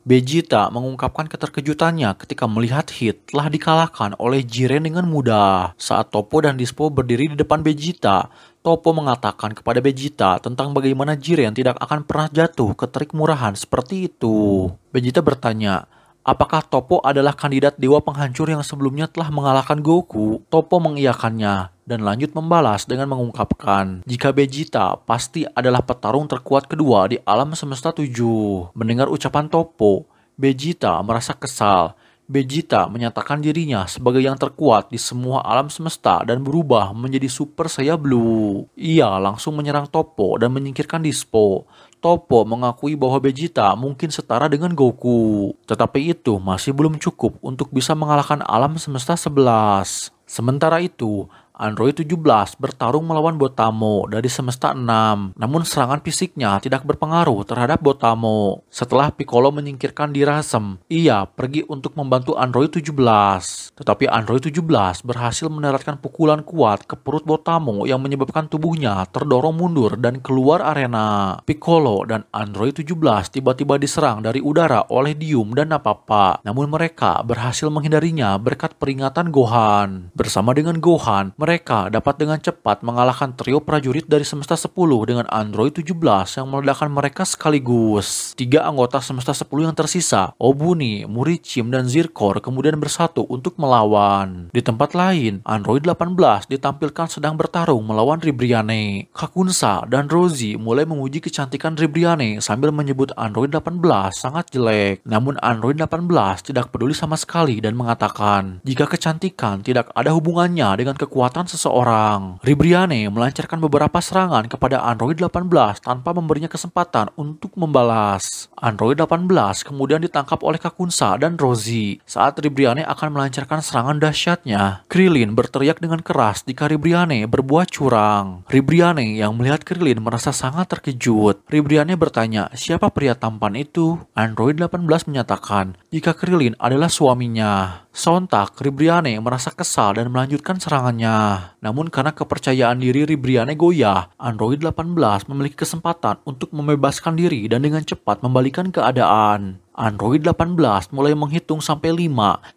Vegeta mengungkapkan keterkejutannya ketika melihat Hit telah dikalahkan oleh Jiren dengan mudah. Saat Toppo dan Dispo berdiri di depan Vegeta, Toppo mengatakan kepada Vegeta tentang bagaimana Jiren tidak akan pernah jatuh ke trik murahan seperti itu. Vegeta bertanya, apakah Toppo adalah kandidat dewa penghancur yang sebelumnya telah mengalahkan Goku? Toppo mengiyakannya dan lanjut membalas dengan mengungkapkan jika Vegeta pasti adalah petarung terkuat kedua di alam semesta 7. Mendengar ucapan Toppo, Vegeta merasa kesal. Vegeta menyatakan dirinya sebagai yang terkuat di semua alam semesta dan berubah menjadi Super Saiyan Blue. Ia langsung menyerang Toppo dan menyingkirkan Dispo. Toppo mengakui bahwa Vegeta mungkin setara dengan Goku, tetapi itu masih belum cukup untuk bisa mengalahkan alam semesta 11. Sementara itu, Android 17 bertarung melawan Botamo dari semesta 6, namun serangan fisiknya tidak berpengaruh terhadap Botamo. Setelah Piccolo menyingkirkan Dirasem, ia pergi untuk membantu Android 17. Tetapi Android 17 berhasil mendaratkan pukulan kuat ke perut Botamo yang menyebabkan tubuhnya terdorong mundur dan keluar arena. Piccolo dan Android 17 tiba-tiba diserang dari udara oleh Dium dan Napapa, namun mereka berhasil menghindarinya berkat peringatan Gohan. Bersama dengan Gohan, mereka dapat dengan cepat mengalahkan trio prajurit dari semesta 10 dengan Android 17 yang meledakkan mereka sekaligus. Tiga anggota semesta 10 yang tersisa, Obuni, Murichim, dan Zircor kemudian bersatu untuk melawan. Di tempat lain, Android 18 ditampilkan sedang bertarung melawan Ribrianne. Kakunsa dan Rosie mulai memuji kecantikan Ribrianne sambil menyebut Android 18 sangat jelek. Namun Android 18 tidak peduli sama sekali dan mengatakan jika kecantikan tidak ada hubungannya dengan kekuatan seseorang. Ribrianne melancarkan beberapa serangan kepada Android 18 tanpa memberinya kesempatan untuk membalas. Android 18 kemudian ditangkap oleh Kakunsa dan Rosie saat Ribrianne akan melancarkan serangan dahsyatnya. Krillin berteriak dengan keras jika Ribrianne berbuat curang. Ribrianne yang melihat Krillin merasa sangat terkejut. Ribrianne bertanya, siapa pria tampan itu? Android 18 menyatakan jika Krillin adalah suaminya. Sontak, Ribrianne merasa kesal dan melanjutkan serangannya. Namun karena kepercayaan diri Ribrianne goyah, Android 18 memiliki kesempatan untuk membebaskan diri dan dengan cepat membalikan keadaan. Android 18 mulai menghitung sampai 5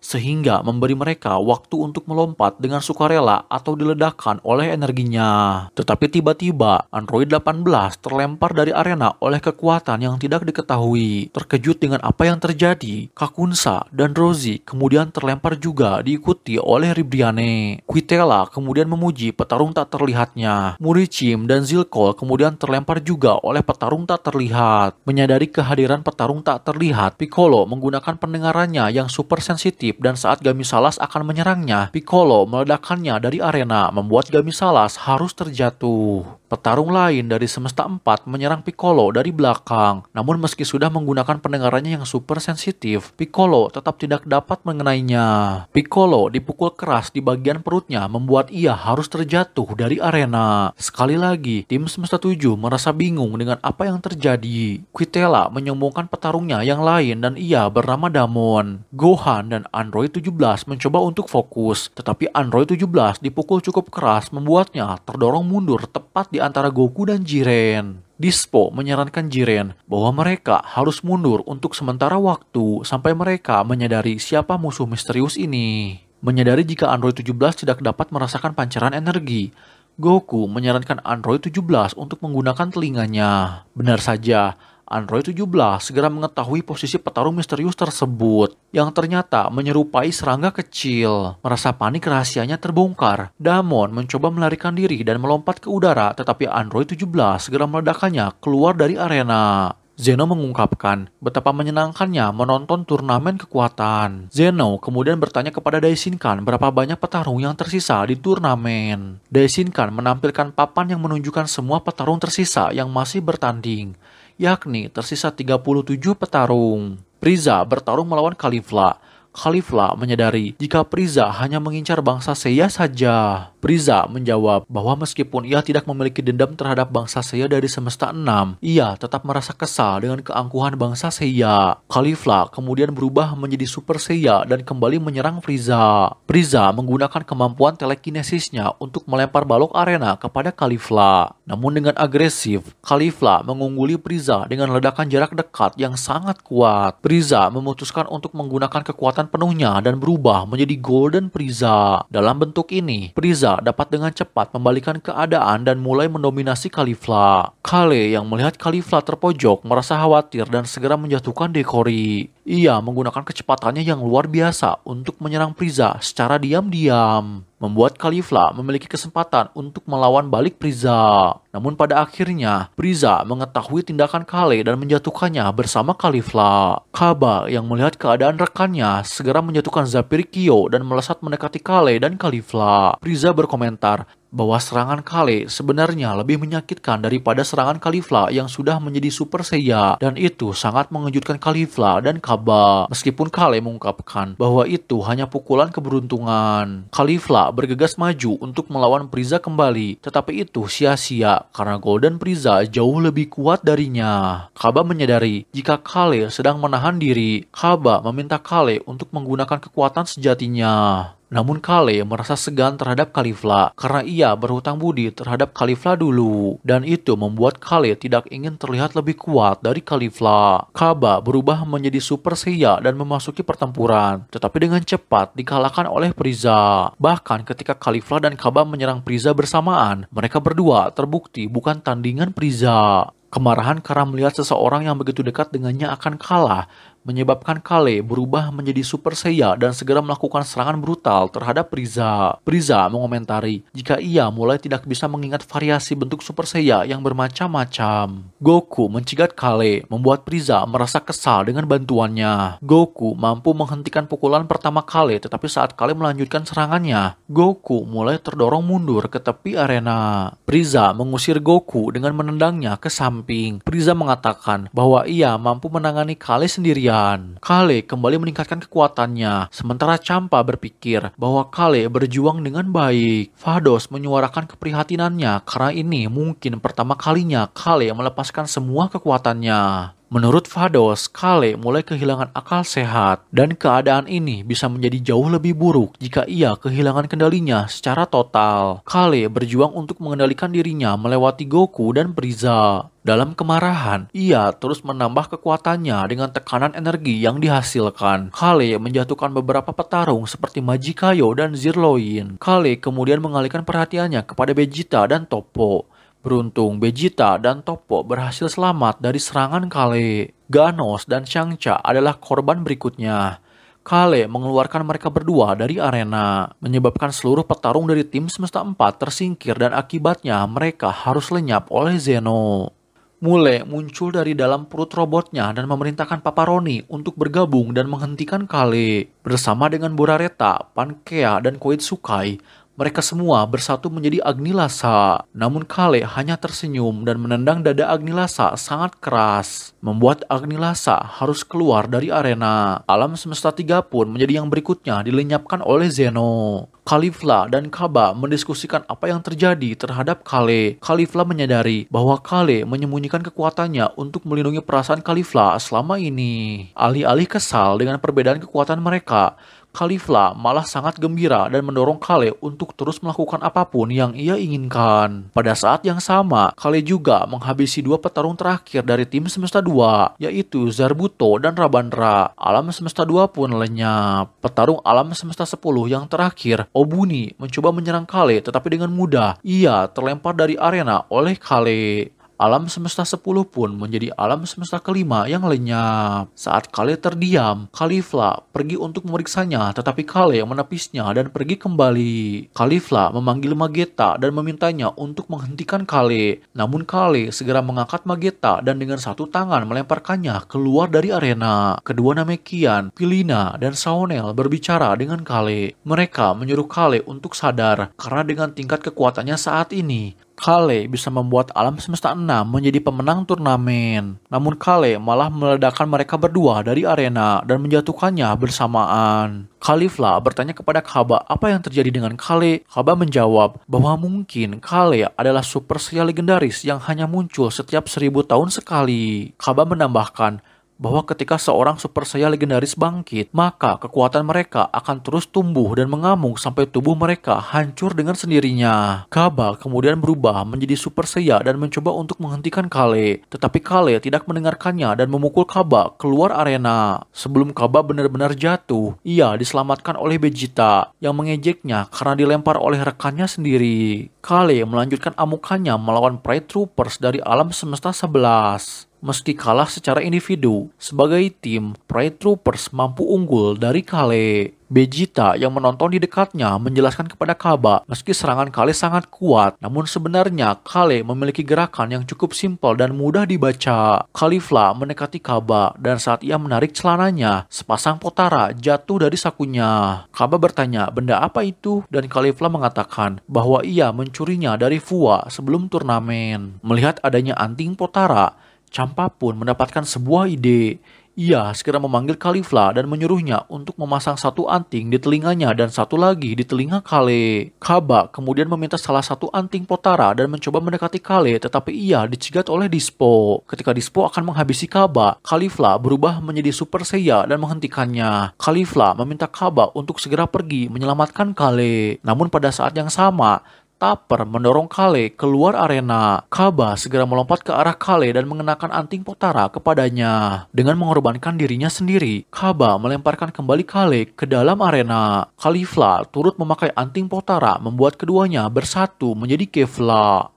sehingga memberi mereka waktu untuk melompat dengan sukarela atau diledakkan oleh energinya. Tetapi tiba-tiba Android 18 terlempar dari arena oleh kekuatan yang tidak diketahui. Terkejut dengan apa yang terjadi, Kakunsa dan Rosie kemudian terlempar juga diikuti oleh Ribrianne. Quitella kemudian memuji petarung tak terlihatnya. Murichim dan Zilkol kemudian terlempar juga oleh petarung tak terlihat. Menyadari kehadiran petarung tak terlihat, Piccolo menggunakan pendengarannya yang super sensitif dan saat Gamisalas akan menyerangnya, Piccolo meledakkannya dari arena membuat Gamisalas harus terjatuh. Petarung lain dari semesta 4 menyerang Piccolo dari belakang, namun meski sudah menggunakan pendengarannya yang super sensitif, Piccolo tetap tidak dapat mengenainya. Piccolo dipukul keras di bagian perutnya membuat ia harus terjatuh dari arena. Sekali lagi, tim semesta 7 merasa bingung dengan apa yang terjadi. Quitella menyombongkan petarungnya yang lain dan ia bernama Damon. Gohan dan Android 17 mencoba untuk fokus, tetapi Android 17 dipukul cukup keras membuatnya terdorong mundur tepat di antara Goku dan Jiren. Dispo menyarankan Jiren bahwa mereka harus mundur untuk sementara waktu sampai mereka menyadari siapa musuh misterius ini. Menyadari jika Android 17 tidak dapat merasakan pancaran energi, Goku menyarankan Android 17 untuk menggunakan telinganya. Benar saja, Android 17 segera mengetahui posisi petarung misterius tersebut yang ternyata menyerupai serangga kecil. Merasa panik rahasianya terbongkar, Damon mencoba melarikan diri dan melompat ke udara, tetapi Android 17 segera meledakkannya keluar dari arena. Zeno mengungkapkan betapa menyenangkannya menonton turnamen kekuatan. Zeno kemudian bertanya kepada Daishinkan berapa banyak petarung yang tersisa di turnamen. Daishinkan menampilkan papan yang menunjukkan semua petarung tersisa yang masih bertanding, yakni tersisa 37 petarung. Frieza bertarung melawan Caulifla. Caulifla menyadari jika Frieza hanya mengincar bangsa Seiya saja. Frieza menjawab bahwa meskipun ia tidak memiliki dendam terhadap bangsa Seiya dari semesta 6, ia tetap merasa kesal dengan keangkuhan bangsa Seiya. Caulifla kemudian berubah menjadi Super Seiya dan kembali menyerang Frieza. Frieza menggunakan kemampuan telekinesisnya untuk melempar balok arena kepada Caulifla. Namun dengan agresif, Caulifla mengungguli Frieza dengan ledakan jarak dekat yang sangat kuat. Frieza memutuskan untuk menggunakan kekuatan penuhnya dan berubah menjadi Golden Frieza. Dalam bentuk ini, Frieza dapat dengan cepat membalikan keadaan dan mulai mendominasi Caulifla. Kale yang melihat Caulifla terpojok merasa khawatir dan segera menjatuhkan Dekori. Ia menggunakan kecepatannya yang luar biasa untuk menyerang Frieza secara diam-diam, membuat Caulifla memiliki kesempatan untuk melawan balik Frieza. Namun pada akhirnya, Frieza mengetahui tindakan Kale dan menjatuhkannya bersama Caulifla. Kaba yang melihat keadaan rekannya segera menjatuhkan Zapirikyo dan melesat mendekati Kale dan Caulifla. Frieza berkomentar bahwa serangan Kale sebenarnya lebih menyakitkan daripada serangan Caulifla yang sudah menjadi Super Seiya, dan itu sangat mengejutkan Caulifla dan Kaba. Meskipun Kale mengungkapkan bahwa itu hanya pukulan keberuntungan, Caulifla bergegas maju untuk melawan Frieza kembali, tetapi itu sia-sia karena Golden Frieza jauh lebih kuat darinya. Kaba menyadari jika Kale sedang menahan diri. Kaba meminta Kale untuk menggunakan kekuatan sejatinya. Namun Kale merasa segan terhadap Caulifla karena ia berhutang budi terhadap Caulifla dulu, dan itu membuat Kale tidak ingin terlihat lebih kuat dari Caulifla. Kaba berubah menjadi Super Seiya dan memasuki pertempuran, tetapi dengan cepat dikalahkan oleh Frieza. Bahkan ketika Caulifla dan Kaba menyerang Frieza bersamaan, mereka berdua terbukti bukan tandingan Frieza. Kemarahan karena melihat seseorang yang begitu dekat dengannya akan kalah menyebabkan Kale berubah menjadi Super Seiya dan segera melakukan serangan brutal terhadap Frieza. Frieza mengomentari jika ia mulai tidak bisa mengingat variasi bentuk Super Seiya yang bermacam-macam. Goku mencegat Kale, membuat Frieza merasa kesal dengan bantuannya. Goku mampu menghentikan pukulan pertama Kale, tetapi saat Kale melanjutkan serangannya, Goku mulai terdorong mundur ke tepi arena. Frieza mengusir Goku dengan menendangnya ke samping. Frieza mengatakan bahwa ia mampu menangani Kale sendirian. Kale kembali meningkatkan kekuatannya, sementara Champa berpikir bahwa Kale berjuang dengan baik. Vados menyuarakan keprihatinannya karena ini mungkin pertama kalinya Kale melepaskan semua kekuatannya. Menurut Vados, Kale mulai kehilangan akal sehat, dan keadaan ini bisa menjadi jauh lebih buruk jika ia kehilangan kendalinya secara total. Kale berjuang untuk mengendalikan dirinya melewati Goku dan Frieza. Dalam kemarahan, ia terus menambah kekuatannya dengan tekanan energi yang dihasilkan. Kale menjatuhkan beberapa petarung seperti Majikayo dan Zirloin. Kale kemudian mengalihkan perhatiannya kepada Vegeta dan Toppo. Beruntung, Vegeta dan Toppo berhasil selamat dari serangan Kale. Ganos dan Shangcha adalah korban berikutnya. Kale mengeluarkan mereka berdua dari arena, menyebabkan seluruh petarung dari tim Semesta 4 tersingkir dan akibatnya mereka harus lenyap oleh Zeno. Mule muncul dari dalam perut robotnya dan memerintahkan Paparoni untuk bergabung dan menghentikan Kale. Bersama dengan Borareta, Pankea, dan Koitsukai, mereka semua bersatu menjadi Agnilasa. Namun Kale hanya tersenyum dan menendang dada Agnilasa sangat keras, membuat Agnilasa harus keluar dari arena. Alam semesta 3 pun menjadi yang berikutnya dilenyapkan oleh Zeno. Caulifla dan Kaba mendiskusikan apa yang terjadi terhadap Kale. Caulifla menyadari bahwa Kale menyembunyikan kekuatannya untuk melindungi perasaan Caulifla selama ini. Alih-alih kesal dengan perbedaan kekuatan mereka, Caulifla malah sangat gembira dan mendorong Kale untuk terus melakukan apapun yang ia inginkan. Pada saat yang sama, Kale juga menghabisi 2 petarung terakhir dari tim Semesta 2, yaitu Zarbuto dan Rabandra. Alam Semesta 2 pun lenyap. Petarung Alam Semesta 10 yang terakhir, Obuni, mencoba menyerang Kale, tetapi dengan mudah ia terlempar dari arena oleh Kale. Alam semesta 10 pun menjadi alam semesta kelima yang lenyap. Saat Kale terdiam, Caulifla pergi untuk memeriksanya, tetapi Kale menepisnya dan pergi kembali. Caulifla memanggil Magetta dan memintanya untuk menghentikan Kale. Namun Kale segera mengangkat Magetta dan dengan satu tangan melemparkannya keluar dari arena. Kedua Namekian, Pilina, dan Saonel berbicara dengan Kale. Mereka menyuruh Kale untuk sadar karena dengan tingkat kekuatannya saat ini, Kale bisa membuat alam semesta 6 menjadi pemenang turnamen. Namun Kale malah meledakkan mereka berdua dari arena dan menjatuhkannya bersamaan. Caulifla bertanya kepada Kaba apa yang terjadi dengan Kale. Kaba menjawab bahwa mungkin Kale adalah super saiya legendaris yang hanya muncul setiap 1000 tahun sekali. Kaba menambahkan bahwa ketika seorang super saiya legendaris bangkit, maka kekuatan mereka akan terus tumbuh dan mengamuk sampai tubuh mereka hancur dengan sendirinya. Kaba kemudian berubah menjadi super saiya dan mencoba untuk menghentikan Kale, tetapi Kale tidak mendengarkannya dan memukul Kaba keluar arena. Sebelum Kaba benar-benar jatuh, ia diselamatkan oleh Vegeta yang mengejeknya karena dilempar oleh rekannya sendiri. Kale melanjutkan amukannya melawan Pride Troopers dari alam semesta 11. Meski kalah secara individu, sebagai tim, Pride Troopers mampu unggul dari Kale. Vegeta yang menonton di dekatnya menjelaskan kepada Kaba meski serangan Kale sangat kuat, namun sebenarnya Kale memiliki gerakan yang cukup simpel dan mudah dibaca. Caulifla mendekati Kaba dan saat ia menarik celananya, sepasang potara jatuh dari sakunya. Kaba bertanya benda apa itu dan Caulifla mengatakan bahwa ia mencurinya dari Fua sebelum turnamen. Melihat adanya anting potara, Champa pun mendapatkan sebuah ide. Ia segera memanggil Caulifla dan menyuruhnya untuk memasang satu anting di telinganya dan satu lagi di telinga Kale. Kaba kemudian meminta salah satu anting potara dan mencoba mendekati Kale, tetapi ia dicegat oleh Dispo. Ketika Dispo akan menghabisi Kaba, Caulifla berubah menjadi Super Saiya dan menghentikannya. Caulifla meminta Kaba untuk segera pergi menyelamatkan Kale. Namun pada saat yang sama, Tapper mendorong Kale keluar arena. Kaba segera melompat ke arah Kale dan mengenakan anting potara kepadanya. Dengan mengorbankan dirinya sendiri, Kaba melemparkan kembali Kale ke dalam arena. Caulifla turut memakai anting potara membuat keduanya bersatu menjadi Kefla.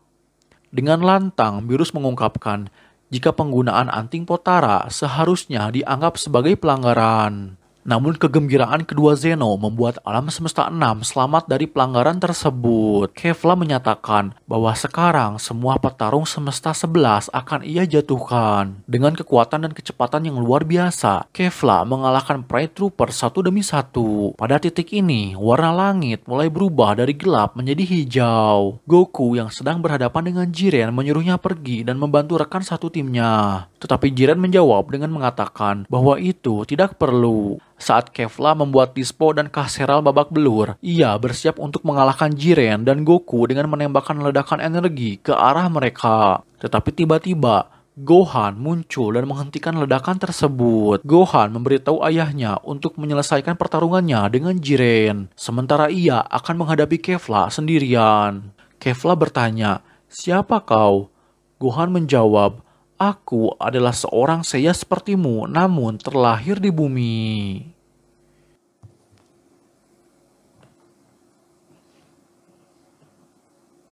Dengan lantang, Beerus mengungkapkan jika penggunaan anting potara seharusnya dianggap sebagai pelanggaran. Namun kegembiraan kedua Zeno membuat alam semesta 6 selamat dari pelanggaran tersebut. Kefla menyatakan bahwa sekarang semua petarung semesta 11 akan ia jatuhkan. Dengan kekuatan dan kecepatan yang luar biasa, Kefla mengalahkan Pride Trooper satu demi satu. Pada titik ini, warna langit mulai berubah dari gelap menjadi hijau. Goku yang sedang berhadapan dengan Jiren menyuruhnya pergi dan membantu rekan satu timnya. Tetapi Jiren menjawab dengan mengatakan bahwa itu tidak perlu. Saat Kefla membuat Dispo dan Kasseral babak belur, ia bersiap untuk mengalahkan Jiren dan Goku dengan menembakkan ledakan energi ke arah mereka. Tetapi tiba-tiba, Gohan muncul dan menghentikan ledakan tersebut. Gohan memberitahu ayahnya untuk menyelesaikan pertarungannya dengan Jiren, sementara ia akan menghadapi Kefla sendirian. Kefla bertanya, "Siapa kau?" Gohan menjawab, "Aku adalah seorang Saiya sepertimu, namun terlahir di bumi."